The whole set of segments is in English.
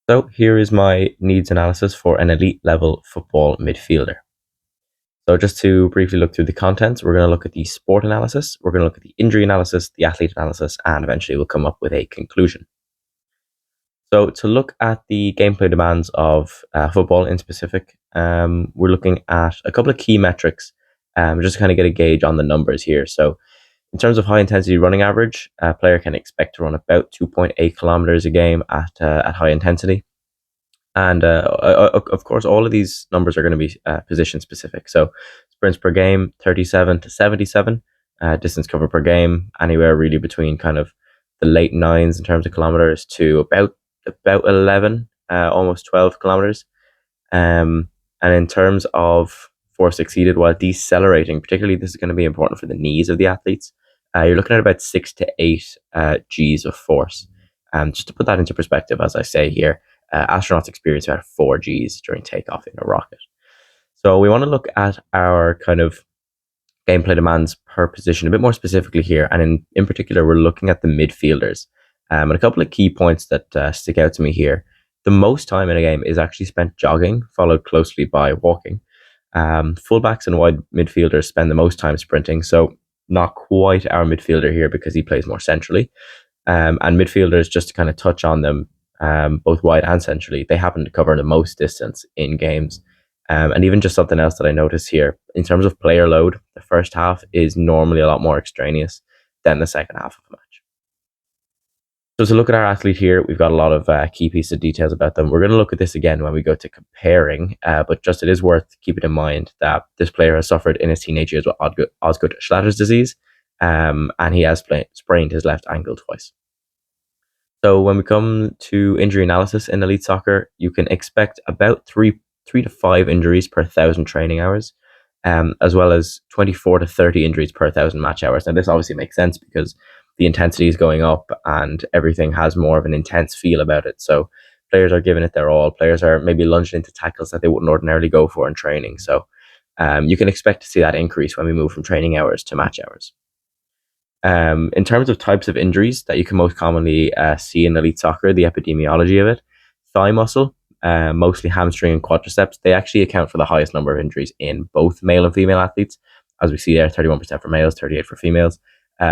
So here is my needs analysis for an elite level football midfielder. So just to briefly look through the contents, we're going to look at the sport analysis, we're going to look at the injury analysis, the athlete analysis, and eventually we'll come up with a conclusion. So to look at the gameplay demands of football in specific, we're looking at a couple of key metrics, just to kind of get a gauge on the numbers here. So in terms of high intensity running average, a player can expect to run about 2.8 kilometers a game at high intensity. And of course, all of these numbers are going to be position specific. So sprints per game, 37 to 77. Distance cover per game, anywhere really between kind of the late nines in terms of kilometers to about 11, almost 12 kilometers. And in terms of force exceeded while decelerating, particularly this is going to be important for the knees of the athletes. You're looking at about 6 to 8 G's of force. Just to put that into perspective, as I say here, astronauts experience about 4 Gs during takeoff in a rocket. So we want to look at our kind of gameplay demands per position a bit more specifically here. And in particular, we're looking at the midfielders. And a couple of key points that stick out to me here. The most time in a game is actually spent jogging, followed closely by walking. Fullbacks and wide midfielders spend the most time sprinting. So not quite our midfielder here because he plays more centrally. And midfielders, just to kind of touch on them, both wide and centrally, they happen to cover the most distance in games. And even just something else that I notice here, in terms of player load, the first half is normally a lot more extraneous than the second half of the match. So to look at our athlete here, we've got a lot of key pieces of details about them. We're going to look at this again when we go to comparing, but just it is worth keeping in mind that this player has suffered in his teenage years with Osgood-Schlatter's disease, and he has sprained his left ankle twice. So when we come to injury analysis in elite soccer, you can expect about three to 5 injuries per 1,000 training hours, as well as 24 to 30 injuries per 1,000 match hours. Now this obviously makes sense because the intensity is going up and everything has more of an intense feel about it. So players are giving it their all. Players are maybe lunging into tackles that they wouldn't ordinarily go for in training. So you can expect to see that increase when we move from training hours to match hours. In terms of types of injuries that you can most commonly see in elite soccer, the epidemiology of it, thigh muscle, mostly hamstring and quadriceps, they actually account for the highest number of injuries in both male and female athletes. As we see there, 31% for males, 38% for females.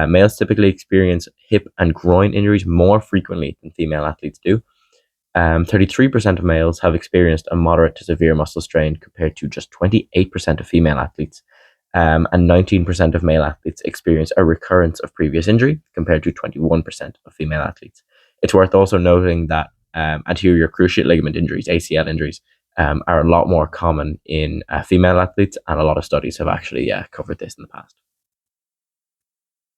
Males typically experience hip and groin injuries more frequently than female athletes do. 33% of males have experienced a moderate to severe muscle strain compared to just 28% of female athletes. And 19% of male athletes experience a recurrence of previous injury compared to 21% of female athletes. It's worth also noting that anterior cruciate ligament injuries, ACL injuries, are a lot more common in female athletes, and a lot of studies have actually covered this in the past.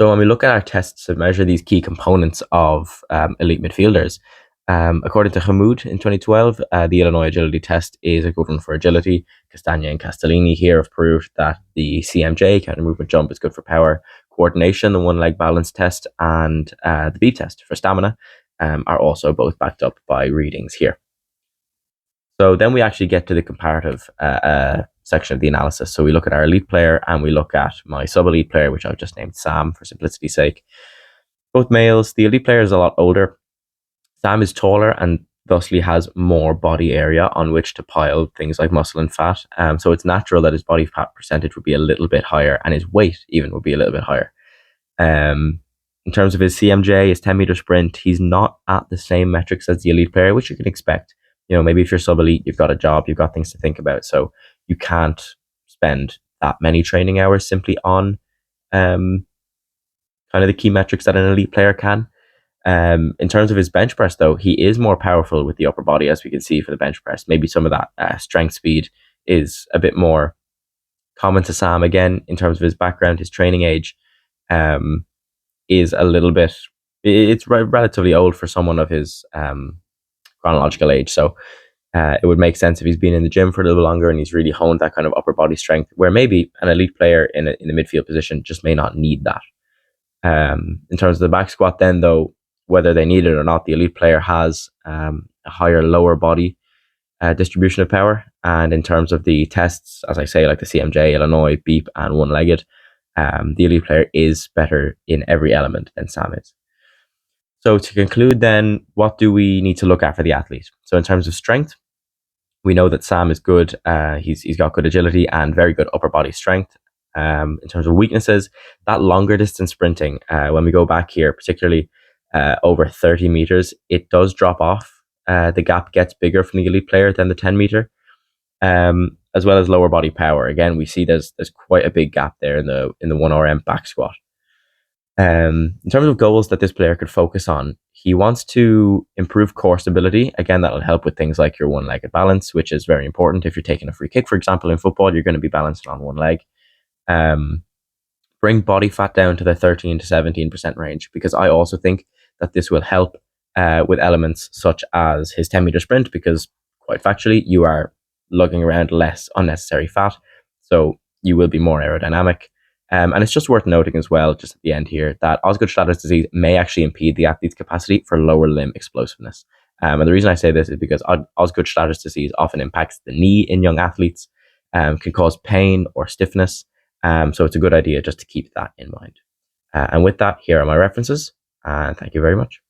So when we look at our tests to measure these key components of elite midfielders, according to Hamoud in 2012, the Illinois agility test is a good one for agility. Castagna and Castellini here have proved that the CMJ, counter movement jump, is good for power. Coordination, the one leg balance test, and the B test for stamina are also both backed up by readings here. So then we actually get to the comparative section of the analysis. So we look at our elite player and we look at my sub-elite player, which I've just named Sam for simplicity's sake. Both males. The elite player is a lot older. Sam is taller and thusly has more body area on which to pile things like muscle and fat. So it's natural that his body fat percentage would be a little bit higher, and his weight even would be a little bit higher. In terms of his CMJ, his 10-meter sprint, he's not at the same metrics as the elite player, which you can expect. You know, maybe if you're sub-elite, you've got a job, you've got things to think about. So you can't spend that many training hours simply on kind of the key metrics that an elite player can. In terms of his bench press, though, he is more powerful with the upper body, as we can see for the bench press. Maybe some of that strength speed is a bit more common to Sam. Again, in terms of his background, his training age is a little bit, it's relatively old for someone of his chronological age. So it would make sense if he's been in the gym for a little longer and he's really honed that kind of upper body strength, where maybe an elite player in the midfield position just may not need that. In terms of the back squat, then, though, whether they need it or not, the elite player has a higher lower body distribution of power. And in terms of the tests, as I say, like the CMJ, Illinois, Beep, and one-legged, the elite player is better in every element than Sam is. So to conclude, then, what do we need to look at for the athlete? So in terms of strength, we know that Sam is good. He's got good agility and very good upper body strength. In terms of weaknesses, that longer distance sprinting, when we go back here, particularly over 30 meters, it does drop off. The gap gets bigger from the elite player than the 10 meter, as well as lower body power. Again, we see there's quite a big gap there in the 1RM back squat. In terms of goals that this player could focus on, he wants to improve core stability. Again, that'll help with things like your one-legged balance, which is very important. If you're taking a free kick, for example, in football, you're going to be balanced on one leg. Um, Bring body fat down to the 13 to 17% range, because I also think that this will help with elements such as his 10-meter sprint, because quite factually, you are lugging around less unnecessary fat. So you will be more aerodynamic. And it's just worth noting as well, just at the end here, that Osgood-Schlatter's disease may actually impede the athlete's capacity for lower limb explosiveness. And the reason I say this is because Osgood-Schlatter's disease often impacts the knee in young athletes, can cause pain or stiffness. So it's a good idea just to keep that in mind. And with that, here are my references. And thank you very much.